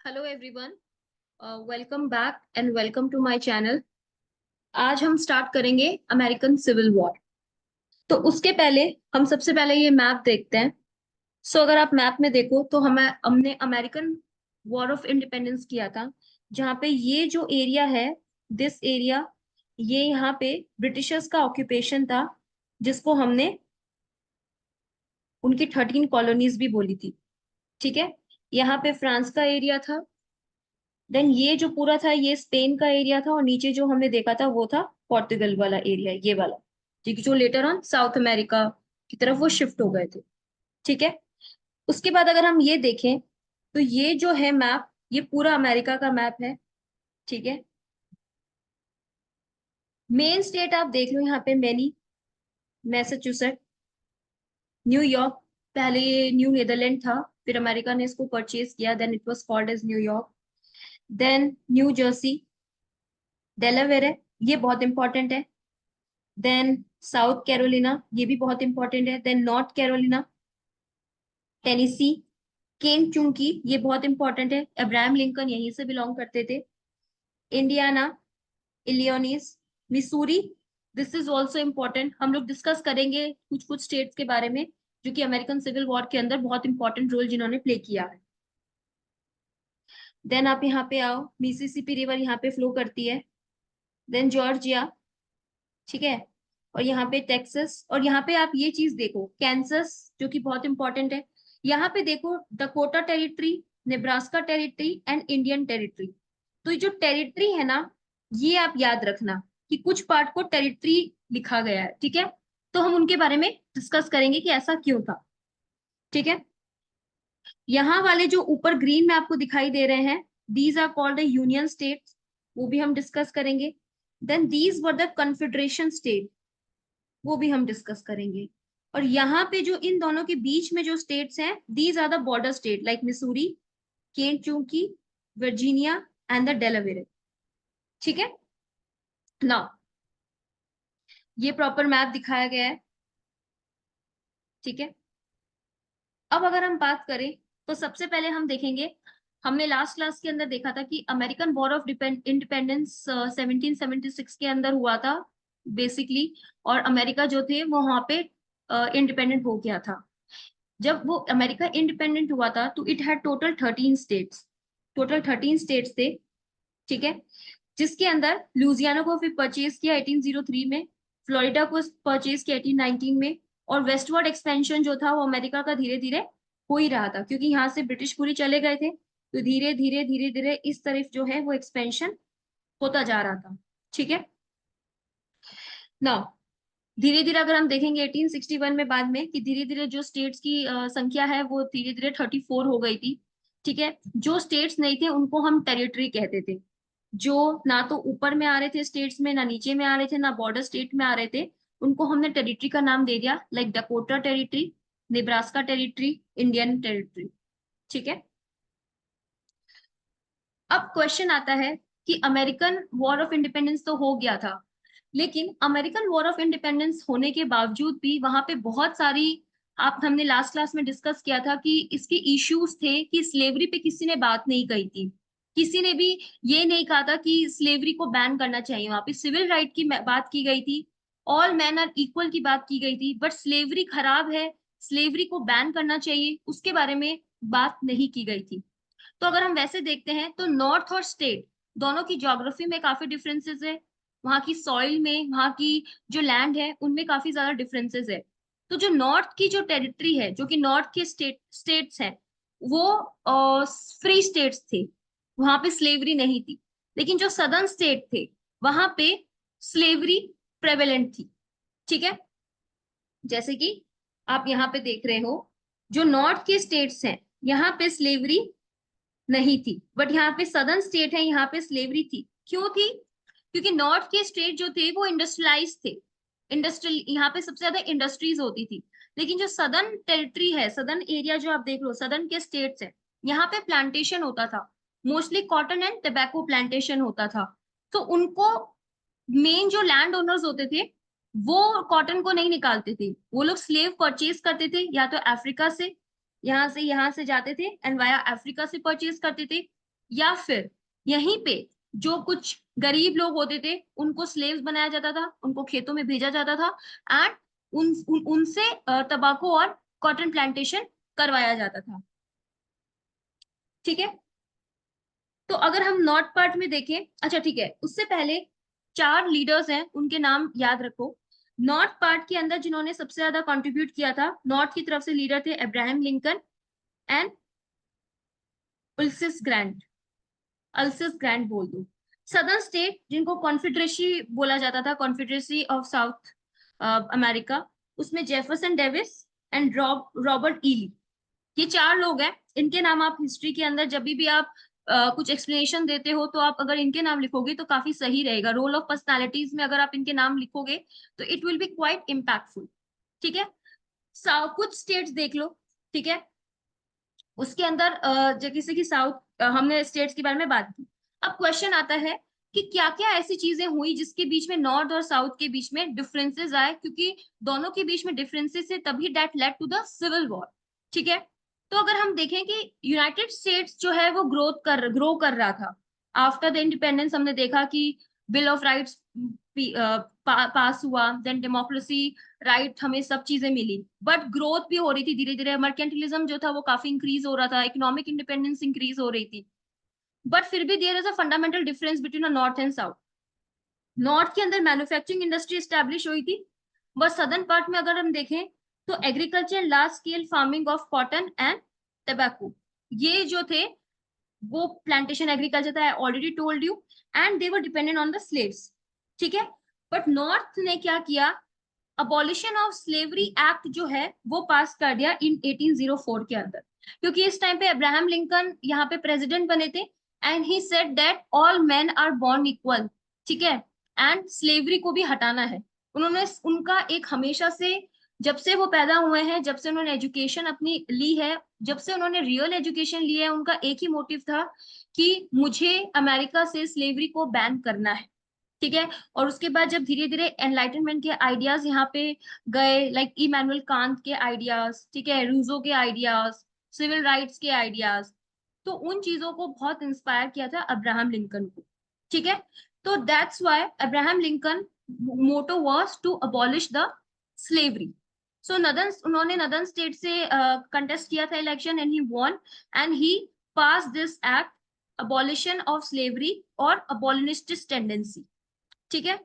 Hello everyone, welcome back and welcome to my channel. आज हम start करेंगे American civil war. तो उसके पहले हम सबसे पहले ये मैप देखते हैं। अगर आप मैप में देखो तो हमने अमेरिकन वॉर ऑफ इंडिपेंडेंस किया था, जहाँ पे ये जो एरिया है, दिस एरिया, ये यहाँ पे ब्रिटिशर्स का ऑक्यूपेशन था, जिसको हमने उनकी 13 कॉलोनीज भी बोली थी। ठीक है। यहाँ पे फ्रांस का एरिया था। देन ये जो पूरा था ये स्पेन का एरिया था, और नीचे जो हमने देखा था वो था पोर्टुगल वाला एरिया, ये वाला, ठीक है, जो लेटर ऑन साउथ अमेरिका की तरफ वो शिफ्ट हो गए थे। ठीक है। उसके बाद अगर हम ये देखें तो ये जो है मैप, ये पूरा अमेरिका का मैप है। ठीक है। मेन स्टेट आप देख लो यहाँ पे, मैनी, मैसाचुसेट, न्यूयॉर्क। पहले ये न्यू नीदरलैंड था, फिर अमेरिका ने इसको परचेज किया, then it was called as New York. Then New Jersey, Delaware है, ये बहुत इंपॉर्टेंट है। देन साउथ कैरोलिना, ये भी बहुत इंपॉर्टेंट है। देन नॉर्थ कैरोलिना, टेनेसी, केन चुंकी, ये बहुत इंपॉर्टेंट है, अब्राहम लिंकन यहीं से बिलोंग करते थे। Indiana, Illinois, Missouri, this is also important. हम लोग डिस्कस करेंगे कुछ कुछ स्टेट्स के बारे में जो कि अमेरिकन सिविल वॉर के अंदर बहुत इंपॉर्टेंट रोल जिन्होंने प्ले किया है। देन आप यहाँ पे आओ, मिसिसिपी रिवर यहाँ पे फ्लो करती है। देन जॉर्जिया, ठीक है, और यहाँ पे टेक्सास, और यहाँ पे आप ये चीज देखो, कैंसस, जो कि बहुत इंपॉर्टेंट है। यहाँ पे देखो, Dakota territory, Nebraska territory and Indian territory. तो ये जो टेरिटरी है ना, ये आप याद रखना कि कुछ पार्ट को टेरिटरी लिखा गया है। ठीक है। तो हम उनके बारे में डिस्कस करेंगे कि ऐसा क्यों था। ठीक है। यहाँ वाले जो ऊपर ग्रीन में आपको दिखाई दे रहे हैं, these are called union states, वो भी हम डिस्कस करेंगे। Then these were the confederation state, वो भी हम डिस्कस करेंगे। और यहाँ पे जो इन दोनों के बीच में जो स्टेट्स हैं, these are the border state like Missouri, Kentucky, Virginia and the Delaware. ठीक है ना। ये प्रॉपर मैप दिखाया गया है। ठीक है। अब अगर हम बात करें तो सबसे पहले हम देखेंगे, हमने लास्ट क्लास के अंदर देखा था कि अमेरिकन वॉर ऑफ इंडिपेंडेंस 1776 के अंदर हुआ था बेसिकली, और अमेरिका जो थे वो वहां पे इंडिपेंडेंट हो गया था। जब वो अमेरिका इंडिपेंडेंट हुआ था तो it had total 13 states, total 13 states थे। ठीक है। जिसके अंदर लुजियाना को फिर परचेज किया 1803 में, फ्लोरिडा को परचेज किया 1819 में, और वेस्टवर्ड एक्सपेंशन जो था वो अमेरिका का धीरे धीरे हो ही रहा था, क्योंकि यहाँ से ब्रिटिश पूरी चले गए थे, तो धीरे धीरे धीरे धीरे इस तरफ जो है वो एक्सपेंशन होता जा रहा था। ठीक है ना। धीरे धीरे अगर हम देखेंगे 1861 में, बाद में, कि धीरे धीरे जो स्टेट्स की संख्या है वो धीरे धीरे 34 हो गई थी। ठीक है। जो स्टेट्स नहीं थे उनको हम टेरिटरी कहते थे, जो ना तो ऊपर में आ रहे थे स्टेट्स में, ना नीचे में आ रहे थे, ना बॉर्डर स्टेट में आ रहे थे, उनको हमने टेरिटरी का नाम दे दिया, like Dakota territory, Nebraska territory, Indian territory. ठीक है। अब क्वेश्चन आता है कि अमेरिकन वॉर ऑफ इंडिपेंडेंस तो हो गया था, लेकिन अमेरिकन वॉर ऑफ इंडिपेंडेंस होने के बावजूद भी वहां पे बहुत सारी, आप, हमने लास्ट क्लास में डिस्कस किया था कि इसके इश्यूज थे कि स्लेवरी पे किसी ने बात नहीं कही थी, किसी ने भी ये नहीं कहा था कि स्लेवरी को बैन करना चाहिए। वहां पे सिविल राइट की बात की गई थी, ऑल मैन आर इक्वल की बात की गई थी, बट स्लेवरी खराब है, स्लेवरी को बैन करना चाहिए, उसके बारे में बात नहीं की गई थी। तो अगर हम वैसे देखते हैं तो नॉर्थ और स्टेट दोनों की ज्योग्राफी में काफी डिफरेंसेस है, वहां की सॉइल में, वहां की जो लैंड है उनमें काफी ज्यादा डिफरेंसेस है। तो जो नॉर्थ की जो टेरिटरी है, जो कि नॉर्थ के स्टेट्स हैं, वो फ्री स्टेट्स थे, वहां पे स्लेवरी नहीं थी। लेकिन जो सदर्न स्टेट थे, वहां पे स्लेवरी प्रेवेलेंट थी। ठीक है। जैसे कि आप यहाँ पे देख रहे हो, जो नॉर्थ के स्टेट्स हैं, यहाँ पे स्लेवरी नहीं थी, बट यहाँ पे सदर्न स्टेट है, यहाँ पे स्लेवरी थी। क्यों थी? क्योंकि नॉर्थ के स्टेट जो थे वो इंडस्ट्रियलाइज थे, इंडस्ट्रियल, यहाँ पे सबसे ज्यादा इंडस्ट्रीज होती थी। लेकिन जो सदर्न टेरिटरी है, सदर्न एरिया जो आप देख लो, सदर्न के स्टेट्स है, यहाँ पे प्लांटेशन होता था, mostly cotton and tobacco plantation होता था। तो उनको, मेन जो लैंड ओनर्स होते थे, वो कॉटन को नहीं निकालते थे, वो लोग स्लेव परचेज करते थे, या तो अफ्रीका से, यहाँ से जाते थे एंड वाया अफ्रीका से परचेज करते थे, या फिर यहीं पे जो कुछ गरीब लोग होते थे उनको स्लेव्स बनाया जाता था, उनको खेतों में भेजा जाता था, एंड उनसे तंबाकू और कॉटन प्लांटेशन करवाया जाता था। ठीक है, तो अगर हम नॉर्थ पार्ट में देखें, अच्छा ठीक है, उससे पहले 4 लीडर्स हैं, उनके नाम याद रखो। नॉर्थ पार्ट के अंदर जिन्होंने सबसे ज्यादा कंट्रीब्यूट किया था नॉर्थ की तरफ से लीडर थे Abraham Lincoln and Ulysses Grant. Ulysses Grant बोल दो। सदर्न स्टेट जिनको कॉन्फेडरेसी बोला जाता था, कॉन्फेडरेसी ऑफ साउथ अमेरिका, उसमें Jefferson Davis and Robert E Lee, ये 4 लोग हैं। इनके नाम आप हिस्ट्री के अंदर जब भी आप कुछ एक्सप्लेनेशन देते हो तो आप अगर इनके नाम लिखोगे तो काफी सही रहेगा। रोल ऑफ पर्सनालिटीज में अगर आप इनके नाम लिखोगे तो it will be quite impactful. ठीक है, कुछ स्टेट्स देख लो। ठीक है, उसके अंदर जैसे कि साउथ, हमने स्टेट्स के बारे में बात की। अब क्वेश्चन आता है कि क्या क्या ऐसी चीजें हुई जिसके बीच में नॉर्थ और साउथ के बीच में डिफरेंसेस आए, क्योंकि दोनों के बीच में डिफरेंसेस से तभी that led to the civil war. ठीक है, तो अगर हम देखें कि यूनाइटेड स्टेट्स जो है वो ग्रो कर रहा था आफ्टर द इंडिपेंडेंस। हमने देखा कि बिल ऑफ राइट्स पास हुआ, देन डेमोक्रेसी, राइट, हमें सब चीजें मिली, बट ग्रोथ भी हो रही थी धीरे धीरे। मर्केंटिलिज्म जो था वो काफी इंक्रीज हो रहा था, इकोनॉमिक इंडिपेंडेंस इंक्रीज हो रही थी। बट फिर भी there is a fundamental difference between north and south. North के अंदर मैन्युफैक्चरिंग इंडस्ट्री स्टैब्लिश हुई थी, बट सदर्न पार्ट में अगर हम देखें तो agriculture, large scale farming of cotton and tobacco, ये जो थे वो प्लांटेशन एग्रीकल्चर था, already told you, and they were dependent on the slaves. ठीक है, बट नॉर्थ ने क्या किया, अबॉलिशन ऑफ स्लेवरी एक्ट जो है वो पास कर दिया इन 1804 के अंदर, क्योंकि इस टाइम पे अब्राहम लिंकन यहाँ पे प्रेसिडेंट बने थे, and he said that all men are born equal. ठीक है, एंड स्लेवरी को भी हटाना है। उन्होंने उनका एक हमेशा से, जब से वो पैदा हुए हैं, जब से उन्होंने एजुकेशन अपनी ली है, जब से उन्होंने रियल एजुकेशन ली है, उनका एक ही मोटिव था कि मुझे अमेरिका से स्लेवरी को बैन करना है। ठीक है, और उसके बाद जब धीरे धीरे एनलाइटनमेंट के आइडियाज यहाँ पे गए, लाइक इमैनुअल कांत के आइडियाज, ठीक है, रूजो के आइडियाज, सिविल राइट्स के आइडियाज, तो उन चीजों को बहुत इंस्पायर किया था अब्राहम लिंकन को। ठीक है, तो that's why Abraham Lincoln motto was to abolish the slavery. So northern, उन्होंने नदन स्टेट से कंटेस्ट किया था election, and he won, and he passed this act, abolition of slavery और अबॉलिनिस्टिस्ट टेंडेंसी। ठीक है,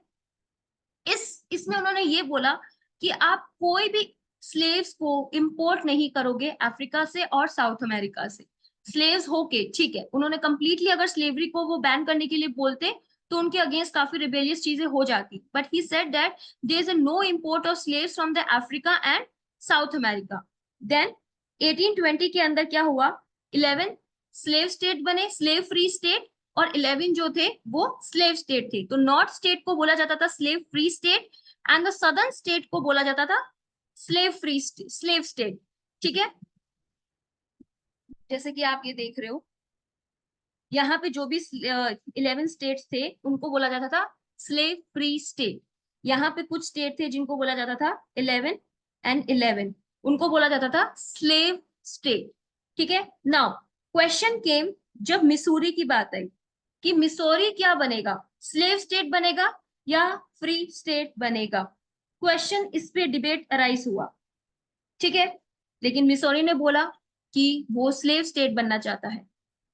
इसमें उन्होंने ये बोला कि आप कोई भी स्लेव्स को इंपोर्ट नहीं करोगे अफ्रीका से और साउथ अमेरिका से, स्लेव्स होके। ठीक है, उन्होंने कंप्लीटली अगर स्लेवरी को वो बैन करने के लिए बोलते तो उनके अगेंस्ट काफी रिबेलियस चीजें हो जाती, but he said that there is a no import of slaves from the Africa and South America. Then 1820 के अंदर क्या हुआ, 11 स्लेव स्टेट बने, स्लेव फ्री स्टेट, और 11 जो थे वो स्लेव स्टेट थे। तो नॉर्थ स्टेट को बोला जाता था slave free state, and the southern state को बोला जाता था स्लेव स्टेट। ठीक है, जैसे कि आप ये देख रहे हो, यहाँ पे जो भी 11 स्टेट्स थे उनको बोला जाता था स्लेव फ्री स्टेट। यहाँ पे कुछ स्टेट थे जिनको बोला जाता था 11 उनको बोला जाता था स्लेव स्टेट। ठीक है, नाउ क्वेश्चन केम जब मिसूरी की बात आई कि मिसौरी क्या बनेगा, स्लेव स्टेट बनेगा या फ्री स्टेट बनेगा। क्वेश्चन, इस पे डिबेट अराइज हुआ। ठीक है, लेकिन मिसौरी ने बोला कि वो स्लेव स्टेट बनना चाहता है।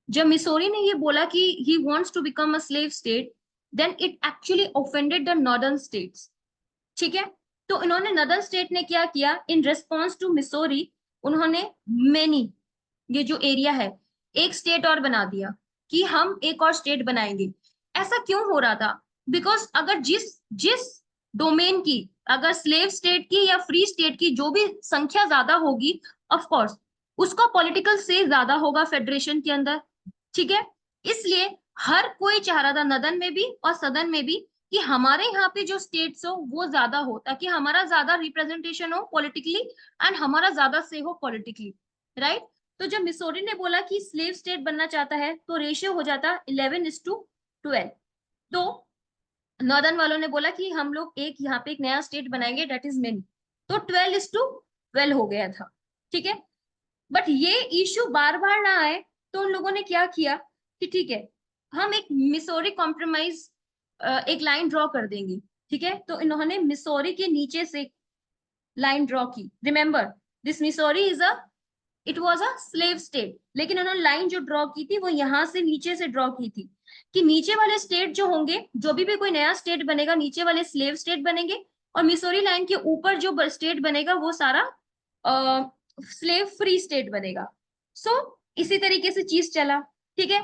जब मिसौरी ने ये बोला कि he wants to become a slave state, then it actually offended the northern states. ठीक है, तो इन्होंने नॉर्दर्न स्टेट ने क्या किया, इन रिस्पॉन्स टू मिसौरी उन्होंने मेनी, ये जो एरिया है, एक स्टेट और बना दिया कि हम एक और स्टेट बनाएंगे। ऐसा क्यों हो रहा था, बिकॉज अगर जिस जिस डोमेन की, अगर स्लेव स्टेट की या फ्री स्टेट की जो भी संख्या ज्यादा होगी, ऑफ कोर्स उसका पॉलिटिकल से ज्यादा होगा फेडरेशन के अंदर। ठीक है, इसलिए हर कोई चाह रहा था, नदन में भी और सदन में भी, कि हमारे यहाँ पे जो स्टेट्स हो वो ज्यादा हो, ताकि हमारा ज्यादा रिप्रेजेंटेशन हो पॉलिटिकली, एंड हमारा ज्यादा से हो पॉलिटिकली, राइट। तो जब मिसौरी ने बोला कि स्लेव स्टेट बनना चाहता है तो रेशियो हो जाता 11:12। तो नॉर्दर्न वालों ने बोला कि हम लोग एक यहाँ पे एक नया स्टेट बनाएंगे, डेट इज मेनी, तो 12:12 हो गया था। ठीक है, बट ये इश्यू बार बार ना आए, तो उन लोगों ने क्या किया कि ठीक है हम एक मिसौरी कॉम्प्रोमाइज एक लाइन ड्रॉ कर देंगे, ठीक है। तो इन्होंने मिसौरी के नीचे से लाइन ड्रॉ की। Remember this Missouri is a it was a slave state, लेकिन उन्होंने लाइन जो ड्रॉ की थी वो यहाँ से नीचे से ड्रॉ की थी कि नीचे वाले स्टेट जो होंगे, जो भी कोई नया स्टेट बनेगा, नीचे वाले स्लेव स्टेट बनेंगे, और मिसौरी लाइन के ऊपर जो स्टेट बनेगा वो सारा स्लेव फ्री स्टेट बनेगा। सो इसी तरीके से चीज चला, ठीक है।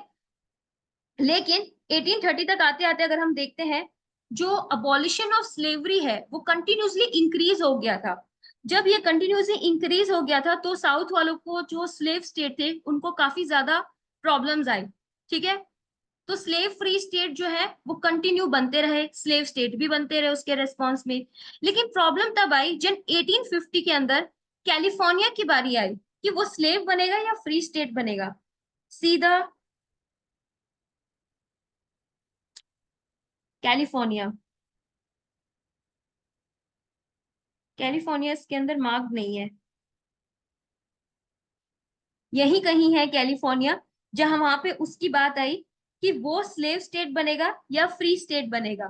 लेकिन 1830 तक आते आते अगर हम देखते हैं, जो अबॉलिशन ऑफ स्लेवरी है वो कंटिन्यूसली इंक्रीज हो गया था। जब ये कंटिन्यूसली इंक्रीज हो गया था तो साउथ वालों को, जो स्लेव स्टेट थे, उनको काफी ज्यादा प्रॉब्लम्स आई, ठीक है। तो स्लेव फ्री स्टेट जो है वो कंटिन्यू बनते रहे, स्लेव स्टेट भी बनते रहे उसके रेस्पॉन्स में। लेकिन प्रॉब्लम तब आई जब 1850 के अंदर कैलिफोर्निया की बारी आई कि वो स्लेव बनेगा या फ्री स्टेट बनेगा। सीधा कैलिफोर्निया, कैलिफोर्निया इसके अंदर मार्क नहीं है, यही कहीं है कैलिफोर्निया, जहां वहां पे उसकी बात आई कि वो स्लेव स्टेट बनेगा या फ्री स्टेट बनेगा।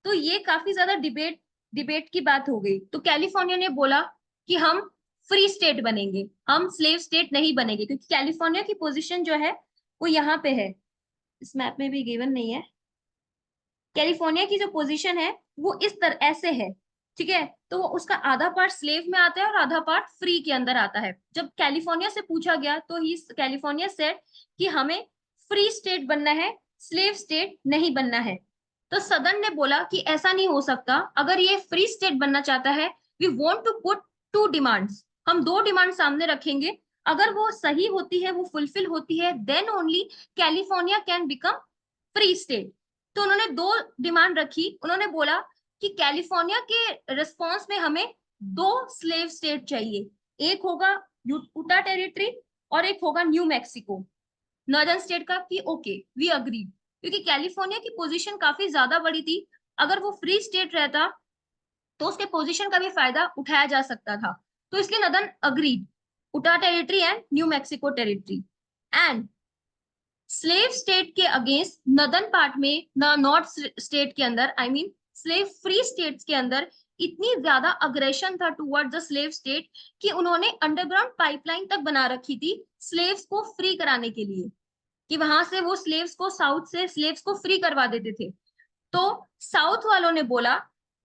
तो ये काफी ज्यादा डिबेट डिबेट की बात हो गई। तो कैलिफोर्निया ने बोला कि हम फ्री स्टेट बनेंगे, हम स्लेव स्टेट नहीं बनेंगे, क्योंकि कैलिफोर्निया की पोजीशन जो है वो यहाँ पे है, इस मैप में भी गिवन नहीं है। कैलिफोर्निया की जो पोजीशन है वो इस तरह ऐसे है, ठीक है। तो वो उसका आधा पार्ट स्लेव में आता है और आधा पार्ट फ्री के अंदर आता है। जब कैलिफोर्निया से पूछा गया तो ही कैलिफोर्निया सेड कि हमें फ्री स्टेट बनना है, स्लेव स्टेट नहीं बनना है। तो सदन ने बोला कि ऐसा नहीं हो सकता, अगर ये फ्री स्टेट बनना चाहता है, we want to put two demands, हम दो डिमांड सामने रखेंगे, अगर वो सही होती है, वो फुलफिल होती है, then only California can become free state. तो उन्होंने दो डिमांड रखी। उन्होंने बोला कि कैलिफोर्निया के रिस्पॉन्स में हमें दो स्लेव स्टेट चाहिए, एक होगा यूटा टेरिटरी और एक होगा न्यू मैक्सिको। नॉर्दर्न स्टेट का कि ओके वी अग्री, क्योंकि कैलिफोर्निया की पोजीशन काफी ज्यादा बड़ी थी, अगर वो फ्री स्टेट रहता तो उसके पोजीशन का भी फायदा उठाया जा सकता था। तो इसलिए नदन अग्रीड उटा territory and new Mexico territory. And slave state के अगेंस्ट नदन पार्ट में, नॉर्थ स्टेट के अंदर, I mean slave free states के अंदर इतनी ज्यादा अग्रेशन था टुवर्ड द स्लेव स्टेट कि उन्होंने अंडरग्राउंड पाइपलाइन तक बना रखी थी स्लेव्स को फ्री कराने के लिए, कि वहां से वो स्लेव्स को, साउथ से स्लेव्स को फ्री करवा देते थे। तो साउथ वालों ने बोला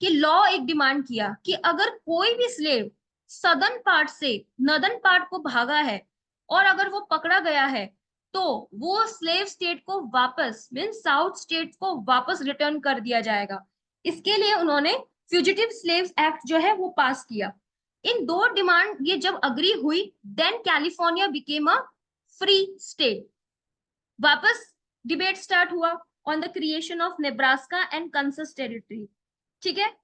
कि लॉ एक डिमांड किया कि अगर कोई भी स्लेव सदर्न पार्ट से नदर्न पार्ट को भागा है और अगर वो पकड़ा गया है तो वो स्लेव स्टेट को वापस, मीन साउथ स्टेट को वापस रिटर्न कर दिया जाएगा। इसके लिए उन्होंने फ्यूजिटिव स्लेव्स एक्ट जो है वो पास किया। इन दो डिमांड ये जब अग्री हुई, then California became a free state. वापस डिबेट स्टार्ट हुआ on the creation of Nebraska and Kansas territory, ठीक है।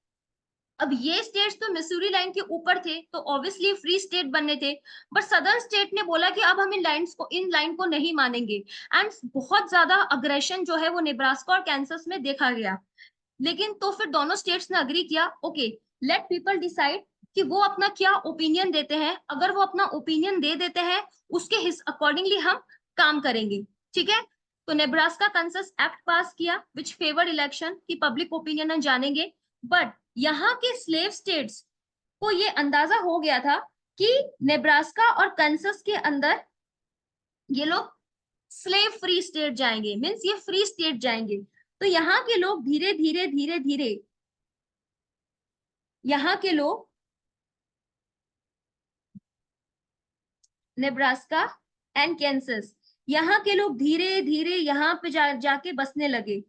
अब ये स्टेट्स तो मिसूरी लाइन के ऊपर थे तो ऑब्वियसली फ्री स्टेट बनने थे, बट सदर्न स्टेट ने बोला कि अब हम इन लाइन को नहीं मानेंगे। एंड बहुत ज्यादा अग्रेशन जो है वो नेब्रास्का और कैंसस में देखा गया। लेकिन तो फिर दोनों स्टेट्स ने अग्री किया, ओके लेट पीपल डिसाइड कि वो अपना क्या ओपिनियन देते हैं, अगर वो अपना ओपिनियन दे देते हैं उसके अकॉर्डिंगली हम काम करेंगे, ठीक है। तो नेब्रास्का कंसस एक्ट पास किया विच फेवर्ड इलेक्शन की पब्लिक ओपिनियन हम जानेंगे। बट यहाँ के स्लेव स्टेट्स को ये अंदाजा हो गया था कि नेब्रास्का और कंसस के अंदर ये लोग स्लेव फ्री स्टेट जाएंगे, मीन्स ये फ्री स्टेट जाएंगे। तो यहाँ के लोग धीरे धीरे धीरे धीरे, यहाँ के लोग नेब्रास्का एंड कैंसस, यहाँ के लोग धीरे धीरे यहाँ पे जाके बसने लगे,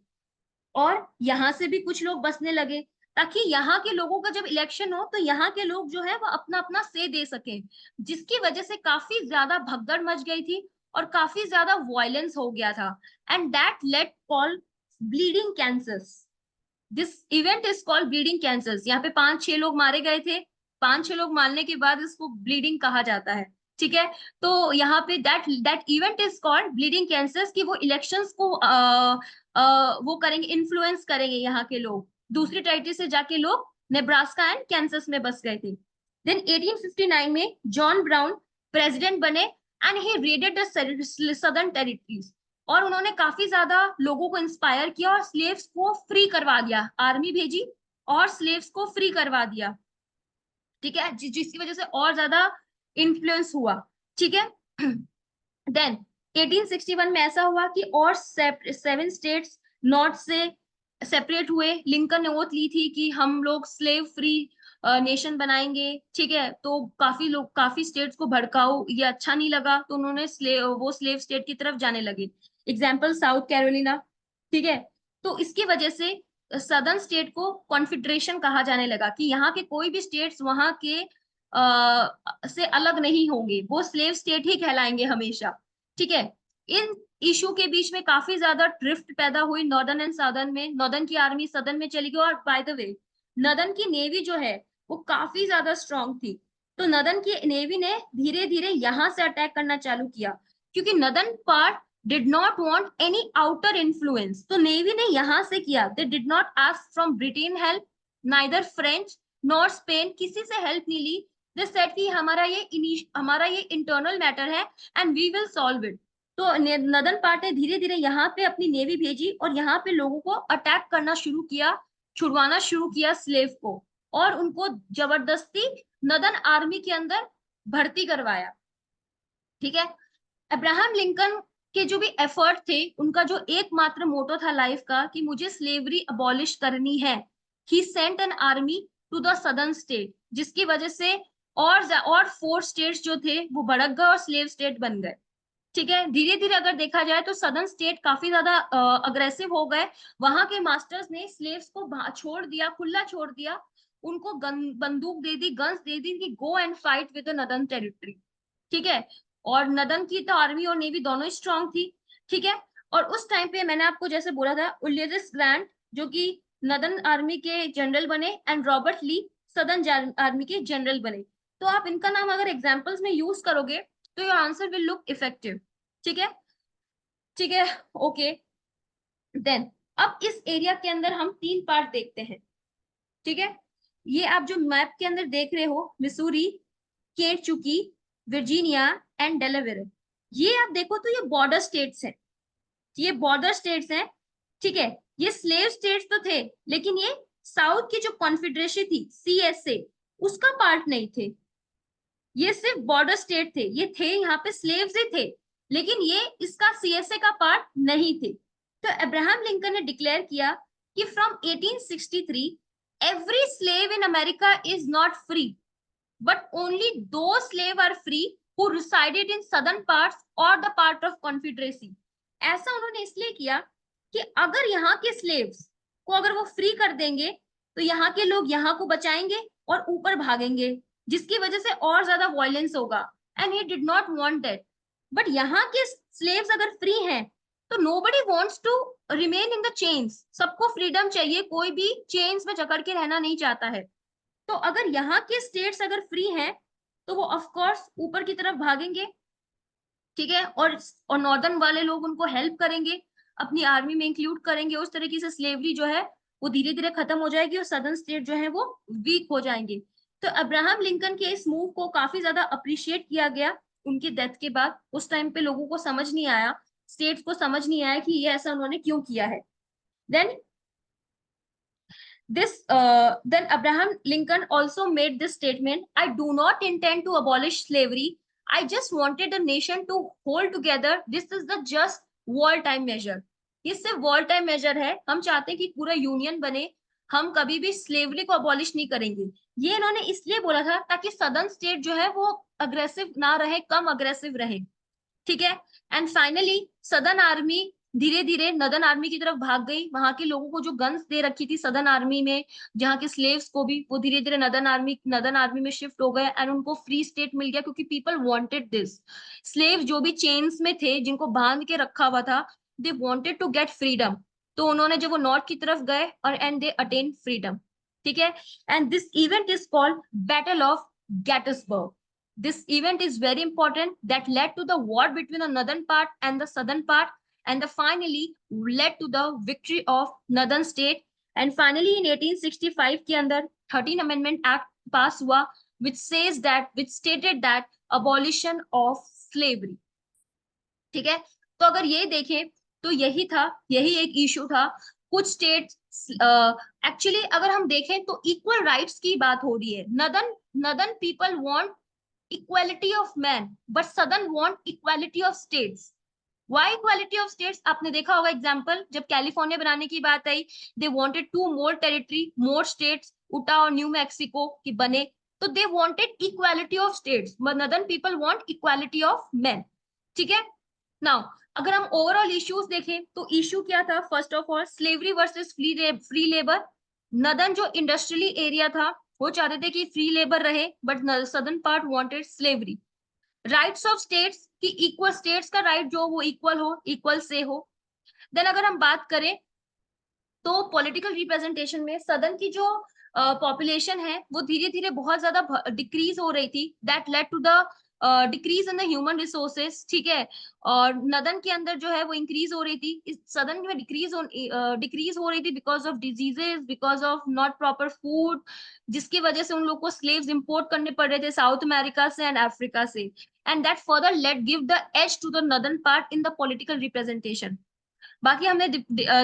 और यहाँ से भी कुछ लोग बसने लगे, ताकि यहाँ के लोगों का जब इलेक्शन हो तो यहाँ के लोग जो है वो अपना अपना से दे सके, जिसकी वजह से काफी ज्यादा भगदड़ मच गई थी और काफी ज्यादा वायलेंस हो गया था। And that let call bleeding Kansas. This event is called bleeding Kansas. यहाँ पे 5-6 लोग मारे गए थे, 5-6 लोग मारने के बाद इसको ब्लीडिंग कहा जाता है, ठीक है। तो यहाँ पे that that event is called bleeding cancers, कि वो इलेक्शंस को वो करेंगे, इन्फ्लुएंस करेंगे यहाँ के लोग, दूसरी टेरिटरी से जाके लोग नेब्रास्का एंड कैंसस में बस गए थे। देन 1859 में जॉन ब्राउन प्रेसिडेंट बने and he raided the southern territories. और उन्होंने काफी ज्यादा लोगों को इंस्पायर किया और स्लेव्स को फ्री करवा दिया, आर्मी भेजी और स्लेव्स को फ्री करवा दिया, ठीक है, जिसकी वजह से और ज्यादा इन्फ्लुएंस हुआ, ठीक है। देन 1861 में ऐसा हुआ कि और 7 स्टेट्स नॉर्थ से सेपरेट हुए। लिंकन ने ओथ ली थी कि हम लोग स्लेव फ्री नेशन बनाएंगे, ठीक है। तो काफी लोग, काफी स्टेट्स को भड़काऊ ये अच्छा नहीं लगा, तो उन्होंने वो स्लेव स्टेट की तरफ जाने लगे। एग्जाम्पल साउथ कैरोलिना, ठीक है। तो इसकी वजह से सदर्न स्टेट को कॉन्फेडरेशन कहा जाने लगा कि यहाँ के कोई भी स्टेट्स वहां के से अलग नहीं होंगे, वो स्लेव स्टेट ही कहलाएंगे हमेशा, ठीक है। इन इशू के बीच में काफी ज्यादा ड्रिफ्ट पैदा हुई नॉर्दर्न एंड साउदर्न में। नॉर्दर्न की आर्मी सदर्न में चली गई, और बाय द वे नॉर्दर्न की नेवी जो है वो काफी ज्यादा स्ट्रांग थी, तो नॉर्दर्न की नेवी ने धीरे धीरे यहां से अटैक करना चालू किया, क्योंकि northern part did not want any outer influence, तो नेवी ने यहां से किया। They did not ask from Britain help, neither French nor Spain, किसी से हेल्प नहीं ली। दे सेड कि हमारा ये इंटरनल मैटर है and we will solve it. तो नदन पार्ट ने धीरे धीरे यहाँ पे अपनी नेवी भेजी और यहाँ पे लोगों को अटैक करना शुरू किया, छुड़वाना शुरू किया स्लेव को, और उनको जबरदस्ती नदन आर्मी के अंदर भर्ती करवाया, ठीक है। अब्राहम लिंकन के जो भी एफर्ट थे, उनका जो एकमात्र मोटो था लाइफ का कि मुझे स्लेवरी अबॉलिश करनी है, he sent an army to the southern state, जिसकी वजह से और 4 स्टेट्स जो थे वो भड़क गए और स्लेव स्टेट बन गए, ठीक है। धीरे धीरे अगर देखा जाए तो सदर्न स्टेट काफी ज्यादा अग्रेसिव हो गए। वहां के मास्टर्स ने स्लेव्स को छोड़ दिया, खुला छोड़ दिया, उनको बंदूक दे दी, गन्स दे दी कि go and fight with the northern territory, ठीक है। और नदन की तो आर्मी और नेवी दोनों ही स्ट्रांग थी, ठीक है। और उस टाइम पे मैंने आपको जैसे बोला था, उलियस ग्रांट जो कि नदन आर्मी के जनरल बने and Robert Lee southern army के जनरल बने। तो आप इनका नाम अगर एग्जाम्पल्स में यूज करोगे तो your answer will look effective, ठीक है, ठीक है, ओके। देन अब इस एरिया के अंदर हम 3 पार्ट देखते हैं, ठीक है। ये आप जो मैप के अंदर देख रहे हो, Missouri, Kentucky, Virginia and Delaware, ये आप देखो तो ये बॉर्डर स्टेट्स हैं, ये बॉर्डर स्टेट्स हैं, ठीक है। ये स्लेव स्टेट्स तो थे, लेकिन ये साउथ की जो कॉन्फेडरेशन थी सीएसए, उसका पार्ट नहीं थे, ये सिर्फ बॉर्डर स्टेट थे, ये थे यहाँ पे स्लेव्स ही थे, लेकिन ये इसका सीएसए का पार्ट नहीं थे। तो अब्राहम लिंकन ने डिक्लेयर किया कि from 1863 every slave in America is not free, but only those slaves are free who resided in southern parts or the part of confederacy। ऐसा उन्होंने इसलिए किया कि अगर यहाँ के स्लेव्स को अगर वो फ्री कर देंगे तो यहाँ के लोग यहाँ को बचाएंगे और ऊपर भागेंगे, जिसकी वजह से और ज्यादा वायलेंस होगा, and he did not want that. But यहाँ के स्लेव्स अगर फ्री हैं तो nobody wants to remain in the chains, सबको फ्रीडम चाहिए, कोई भी चेन्स में जकड़ के रहना नहीं चाहता है। तो अगर यहाँ के स्टेट्स अगर फ्री हैं तो वो ऑफ कोर्स ऊपर की तरफ भागेंगे, ठीक है। और नॉर्दर्न वाले लोग उनको हेल्प करेंगे, अपनी आर्मी में इंक्लूड करेंगे, उस तरीके से स्लेवरी जो है वो धीरे धीरे खत्म हो जाएगी और सदर्न स्टेट जो है वो वीक हो जाएंगे। तो अब्राहम लिंकन के इस मूव को काफी ज्यादा अप्रिशिएट किया गया उनकी डेथ के बाद। उस टाइम पे लोगों को समझ नहीं आया, स्टेट्स को समझ नहीं आया कि ये ऐसा उन्होंने क्यों किया है। Then then Abraham Lincoln also made this statement: I do not intend to abolish slavery, I just wanted a nation to hold together, this is the just war time measure। ये सिर्फ वॉर टाइम मेजर है, हम चाहते हैं कि पूरा union बने, हम कभी भी स्लेवरी को अबॉलिश नहीं करेंगे। ये इन्होंने इसलिए बोला था ताकि सदर्न स्टेट जो है वो अग्रेसिव ना रहे, कम अग्रेसिव रहे, ठीक है। एंड फाइनली सदर्न आर्मी धीरे धीरे नदर्न आर्मी की तरफ भाग गई। वहां के लोगों को जो गन्स दे रखी थी सदर्न आर्मी में, जहाँ के स्लेव्स को भी, वो धीरे धीरे नदर्न आर्मी में शिफ्ट हो गए एंड उनको फ्री स्टेट मिल गया, क्योंकि पीपल वांटेड दिस। स्लेव जो भी चेन्स में थे, जिनको बांध के रखा हुआ था, they wanted to get freedom. तो उन्होंने जब वो नॉर्थ की तरफ गए और एंड दे अटेन फ्रीडम, ठीक है। And this event is called battle of Gettysburg. This event is very important that led to the war between the northern part and the southern part, and finally led to the victory of northern state। And finally in 1865 के अंदर 13 Amendment Act पास हुआ, which stated that abolition of slavery, ठीक है। तो अगर ये देखें तो यही था, यही एक इशू था। कुछ स्टेट एक्चुअली अगर हम देखें तो इक्वल राइट्स की बात हो रही है। Northern northern people want equality of man, but southern want equality of states. Why equality of states? आपने देखा होगा एग्जाम्पल, जब कैलिफोर्निया बनाने की बात आई, they wanted to more territory, more states, Utah और न्यू मैक्सिको की बने, तो they wanted equality of states, northern people want equality of man. ठीक है। नाउ अगर हम ओवरऑल इश्यूज देखें तो इश्यू क्या था? First of all slavery versus free labour. Northern जो इंडस्ट्रियली एरिया था वो चाहते थे कि फ्री लेबर रहे, but southern part wanted slavery. Rights of states की इक्वल, स्टेट्स का राइट जो वो इक्वल हो, इक्वल से हो। देन अगर हम बात करें तो पॉलिटिकल रिप्रेजेंटेशन में सदन की जो पॉपुलेशन है वो धीरे धीरे बहुत ज्यादा डिक्रीज हो रही थी, that led to the decrease in the human resources. ठीक है। और नदन के अंदर जो है वो इंक्रीज हो रही थी, इस सदन में डिक्रीज हो रही थी because of diseases, because of not proper food, जिसकी वजह से उन लोग को स्लेव्स इंपोर्ट करने पड़ रहे थे साउथ अमेरिका से एंड अफ्रीका से, and that further let give the edge to the northern part in the political representation. बाकी हमने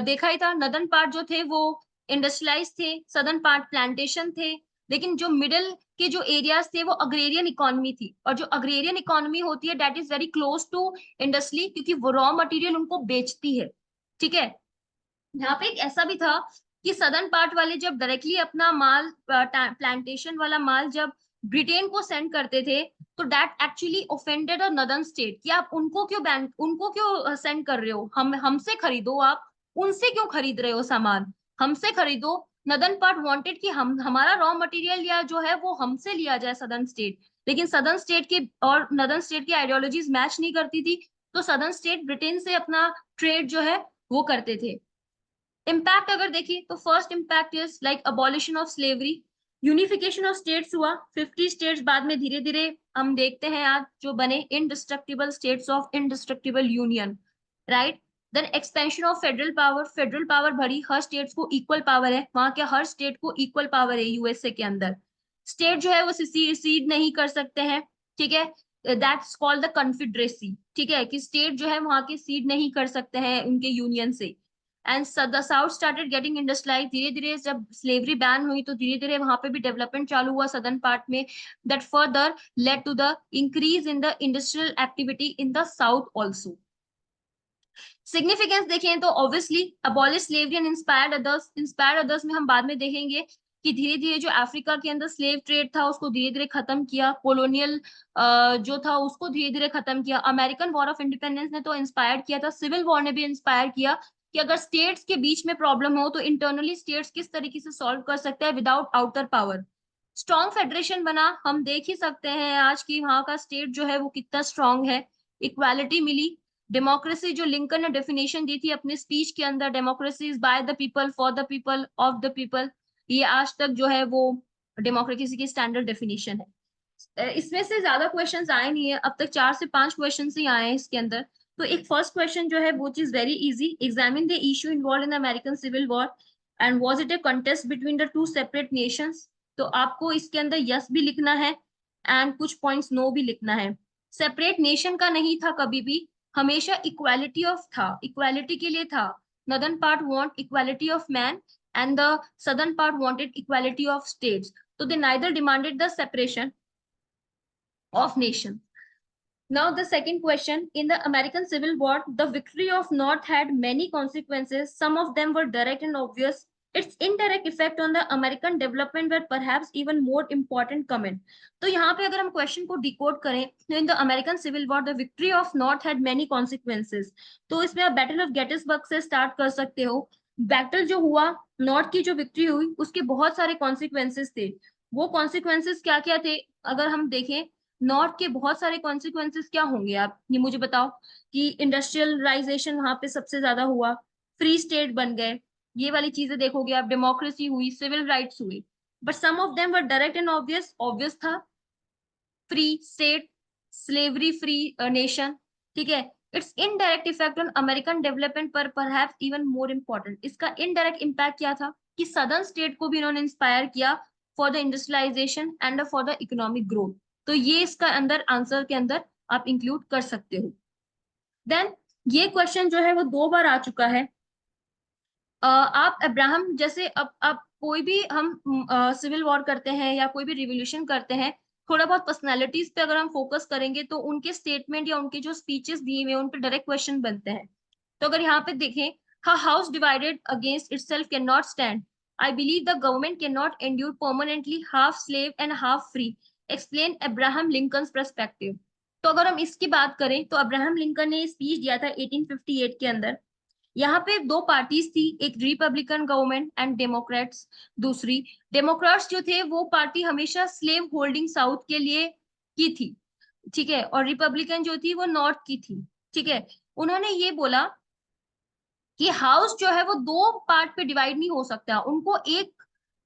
देखा ही था, नदन पार्ट जो थे वो इंडस्ट्रियलाइज थे, सदर्न पार्ट प्लांटेशन थे। लेकिन जो मिडिल के जो एरियाज थे वो अग्रेरियन इकोनॉमी थी, और जो अग्रेरियन इकोनॉमी होती है that is very close to industry, क्योंकि वो रॉ मटेरियल उनको बेचती है। ठीक है। यहाँ पे एक ऐसा भी था कि सदर्न पार्ट वाले जब डायरेक्टली अपना माल, प्लांटेशन वाला माल जब ब्रिटेन को सेंड करते थे, तो that actually offended a northern state कि आप उनको क्यों बैन, उनको क्यों सेंड कर रहे हो, हम हमसे खरीदो, आप उनसे क्यों खरीद रहे हो सामान, हमसे खरीदो। नदर्न पार्ट वांटेड कि हम हमारा रॉ मटेरियल या जो है वो हमसे लिया जाए सदर्न स्टेट, लेकिन सदर्न स्टेट की और नदर्न स्टेट की आइडियोलॉजीज मैच नहीं करती थी, तो सदर्न स्टेट ब्रिटेन से अपना ट्रेड जो है वो करते थे। इम्पैक्ट अगर देखिए तो first impact is like abolition of slavery, unification of states हुआ, 50 स्टेट्स बाद में धीरे धीरे हम देखते हैं आज जो बने indestructible states of indestructible union, right. Then expansion of federal power बढ़ी, हर स्टेट्स को इक्वल पावर है, वहां के हर स्टेट को इक्वल पावर है यूएसए के अंदर। स्टेट जो है वो सीड नहीं कर सकते हैं। ठीक है। That's called the confederacy. ठीक है, कि स्टेट जो है वहां के सीड नहीं कर सकते हैं उनके यूनियन से। And the south started getting industrialise, धीरे धीरे जब स्लेवरी बैन हुई तो धीरे धीरे वहां पे भी डेवलपमेंट चालू हुआ सदर्न पार्ट में, that further led to the increase in the industrial activity in the south also. Significance देखें तो obviously abolish slavery and inspired others में हम बाद में देखेंगे कि धीरे धीरे जो अफ्रीका के अंदर स्लेव ट्रेड था उसको धीरे धीरे खत्म किया, कॉलोनियल जो था उसको धीरे धीरे खत्म किया। अमेरिकन वॉर ऑफ इंडिपेंडेंस ने तो इंस्पायर किया था, सिविल वॉर ने भी इंस्पायर किया कि अगर स्टेट्स के बीच में प्रॉब्लम हो तो इंटरनली स्टेट्स किस तरीके से सॉल्व कर सकते हैं without outer power. Strong federation बना, हम देख ही सकते हैं आज की वहां का स्टेट जो है वो कितना स्ट्रांग है। इक्वालिटी मिली, डेमोक्रेसी जो लिंकन ने डेफिनेशन दी थी अपने स्पीच के अंदर, democracy is by the people for the people of the people, ये आज तक जो है वो डेमोक्रेसी की स्टैंडर्ड डेफिनेशन है। इसमें से ज्यादा क्वेश्चंस आए नहीं है अब तक, 4 से 5 क्वेश्चन ही आए हैं इसके अंदर। तो एक फर्स्ट क्वेश्चन जो है वो चीज very easy, examine the issue involve in American civil war and was it a contest between the two separate nations. तो आपको इसके अंदर यस भी लिखना है एंड कुछ पॉइंट्स नो भी लिखना है। सेपरेट नेशन का नहीं था कभी भी, हमेशा इक्वालिटी ऑफ था, इक्वालिटी के लिए था। Northern part want equality of man and the southern part wanted equality of states, तो they neither demanded the separation of nation. Now, the second question. In the American Civil War, the victory of North had many consequences. Some of them were direct and obvious. Its indirect effect on the American development were perhaps even more important. Comment. तो यहाँ पे अगर हम question को decode करें तो in the American civil war the victory of north had many consequences, तो इसमें आप बैटल ऑफ गेटिसबर्ग से स्टार्ट कर सकते हो। बैटल जो हुआ, नॉर्थ की जो विक्ट्री हुई उसके बहुत सारे कॉन्सिक्वेंसेज थे। वो कॉन्सिक्वेंसेज क्या क्या थे अगर हम देखें, नॉर्थ के बहुत सारे कॉन्सिक्वेंसेस क्या होंगे आप ये मुझे बताओ। कि इंडस्ट्रियलाइजेशन वहां पे सबसे ज्यादा हुआ, फ्री स्टेट बन गए, ये वाली चीजें देखोगे आप, डेमोक्रेसी हुई, सिविल राइट्स हुई। But some of them were direct and obvious, obvious था free state, slavery free nation. ठीक है। It's indirect effect on American development पर परहैप्स इवन मोर इम्पोर्टेंट, इसका इनडायरेक्ट इम्पैक्ट क्या था कि सदर्न स्टेट को भी इन्होंने इंस्पायर किया for the industrialisation and for the economic growth. तो ये इसका अंदर आंसर के अंदर आप इंक्लूड कर सकते हो। देन ये क्वेश्चन जो है वो 2 बार आ चुका है। आप अब्राहम जैसे, अब कोई भी हम सिविल वॉर करते हैं या कोई भी रिवोल्यूशन करते हैं, थोड़ा बहुत पर्सनालिटीज पे अगर हम फोकस करेंगे तो उनके स्टेटमेंट या उनके जो स्पीचेस दिए हुए हैं उन पे डायरेक्ट क्वेश्चन बनते हैं। तो अगर यहाँ पे देखें, house divided against itself can not stand, I believe the government can not endure permanently half slave and half free, explain Abraham Lincoln perspective. तो अगर हम इसकी बात करें तो अब्राहम लिंकन ने स्पीच दिया था 1858 के अंदर। यहाँ पे 2 पार्टीज थी, एक रिपब्लिकन गवर्नमेंट एंड डेमोक्रेट्स। दूसरी, डेमोक्रेट्स जो थे वो पार्टी हमेशा स्लेव होल्डिंग साउथ के लिए की थी, ठीक है, और रिपब्लिकन जो थी वो नॉर्थ की थी, ठीक है। उन्होंने ये बोला कि हाउस जो है वो 2 पार्ट पे डिवाइड नहीं हो सकता, उनको एक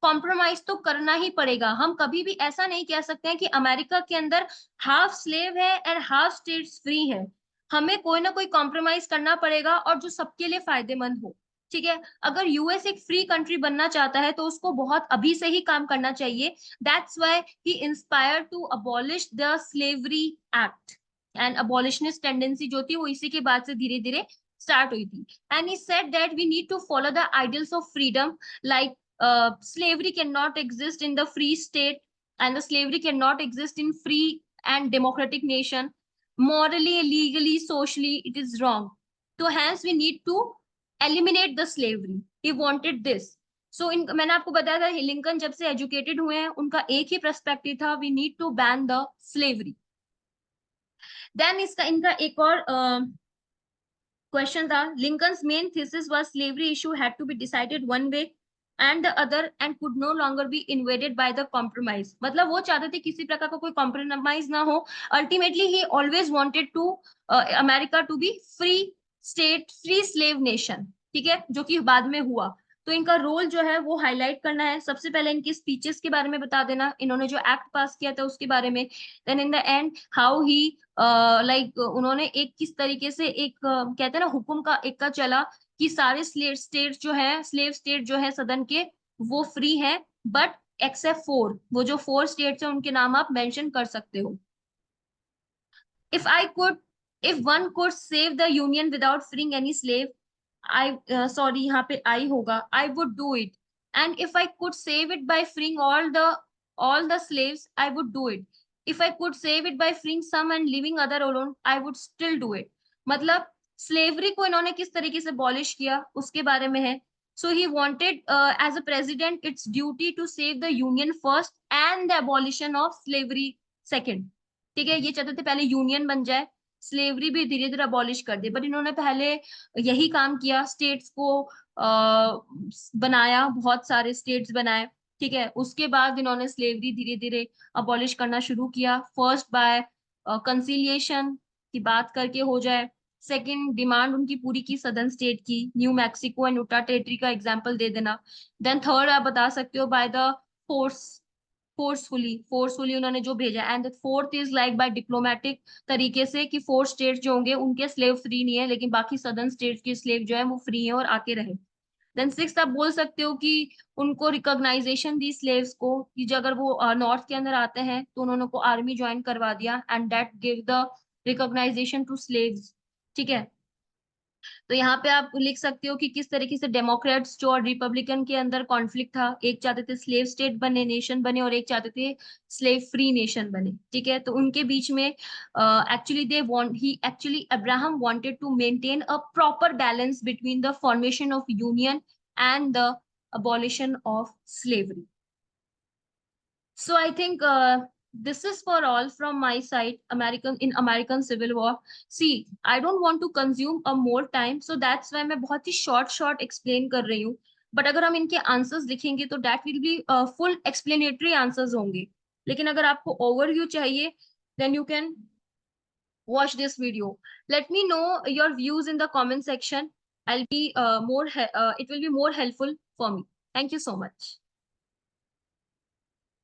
कॉम्प्रोमाइज तो करना ही पड़ेगा। हम कभी भी ऐसा नहीं कह सकते हैं कि अमेरिका के अंदर हाफ स्लेव है एंड हाफ स्टेट्स फ्री है। हमें कोई ना कोई कॉम्प्रोमाइज करना पड़ेगा और जो सबके लिए फायदेमंद हो, ठीक है। अगर यूएस एक फ्री कंट्री बनना चाहता है तो उसको बहुत अभी से ही काम करना चाहिए। That's why he inspired to abolish the slavery act, and abolitionist tendency जो थी वो इसी के बाद से धीरे धीरे स्टार्ट हुई थी। And he said that we need to follow the ideals of freedom, like slavery cannot exist in the free state, and the slavery cannot exist in free and democratic nation. Morally, legally, socially, it is wrong. So hence we need to eliminate the slavery. He wanted this. So इन मैंने आपको बताया था Lincoln जब से educated हुए हैं उनका एक ही पर्सपेक्टिव था, we need to ban the slavery. Then इसका इनका एक और क्वेश्चन था, Lincoln's main thesis was slavery issue had to be decided one way and the other and could no longer be invaded by the compromise. मतलब वो चाहते थे किसी प्रकार का कोई कॉम्प्रोमाइज ना हो। Ultimately he always wanted to America to be free state, free slave nation, ठीक है, जो कि बाद में हुआ। तो इनका रोल जो है वो हाईलाइट करना है। सबसे पहले इनकी स्पीचेस के बारे में बता देना, इन्होंने जो एक्ट पास किया था उसके बारे में। Then in the end how he like उन्होंने एक किस तरीके से एक कहते हैं ना हुक्म का एक का चला कि सारे स्लेव स्टेट जो है, स्लेव स्टेट जो है सदन के, वो फ्री है, बट एक्सेप्ट 4, वो जो 4 स्टेट्स है उनके नाम आप मेंशन कर सकते हो। If I could, if one could save the union without freeing any slave, I sorry यहाँ पे आई होगा, I would do it. And if I could save it by freeing all the slaves, I would do it. If I could save it by freeing some and leaving other alone, I would still do it. मतलब slavery को इन्होंने किस तरीके से abolish किया उसके बारे में है। So he wanted as a president its duty to save the union first and the abolition of slavery second, ठीक है। ये चाहते थे पहले यूनियन बन जाए, स्लेवरी भी धीरे धीरे अबॉलिश कर दे, बट इन्होंने पहले यही काम किया, स्टेट्स को बनाया, बहुत सारे स्टेट्स बनाए, ठीक है। उसके बाद इन्होंने स्लेवरी धीरे धीरे अबॉलिश करना शुरू किया, फर्स्ट बाय कंसिलिएशन की बात करके हो जाए। सेकंड डिमांड उनकी पूरी की सदर्न स्टेट की, New Mexico and Utah territory का एग्जांपल दे देना। देन थर्ड आप बता सकते हो बाय द फोर्स, फोर्सफुली उन्होंने जो भेजा। And fourth is like by diplomatic तरीके से कि 4 स्टेट्स जो होंगे उनके स्लेव फ्री नहीं है, लेकिन बाकी सदर्न स्टेट्स के स्लेव जो है वो फ्री है और आके रहे। देन सिक्स आप बोल सकते हो कि उनको रिकॉग्नाइजेशन दी स्लेव्स को, कि जो अगर वो नॉर्थ के अंदर आते हैं तो उन्होंने को आर्मी ज्वाइन करवा दिया, and that give the recognition to slaves, ठीक है। तो यहाँ पे आप लिख सकते हो कि किस तरीके से डेमोक्रेट्स जो और रिपब्लिकन के अंदर कॉन्फ्लिक्ट था, एक चाहते थे स्लेव स्टेट बने, नेशन बने, और एक चाहते थे स्लेव फ्री नेशन बने, ठीक है। तो उनके बीच में actually they want he actually Abraham wanted to maintain a proper balance between the formation of union and the abolition of slavery. So I think this is for all from my side. American Civil War. See, I don't want to consume a more time, so that's why मैं बहुत ही short explain कर रही हूँ. But अगर हम इनके answers लिखेंगे तो that will be full explanatory answers होंगे. लेकिन अगर आपको overview चाहिए, then you can watch this video. Let me know your views in the comment section. I'll be it will be more helpful for me. Thank you so much.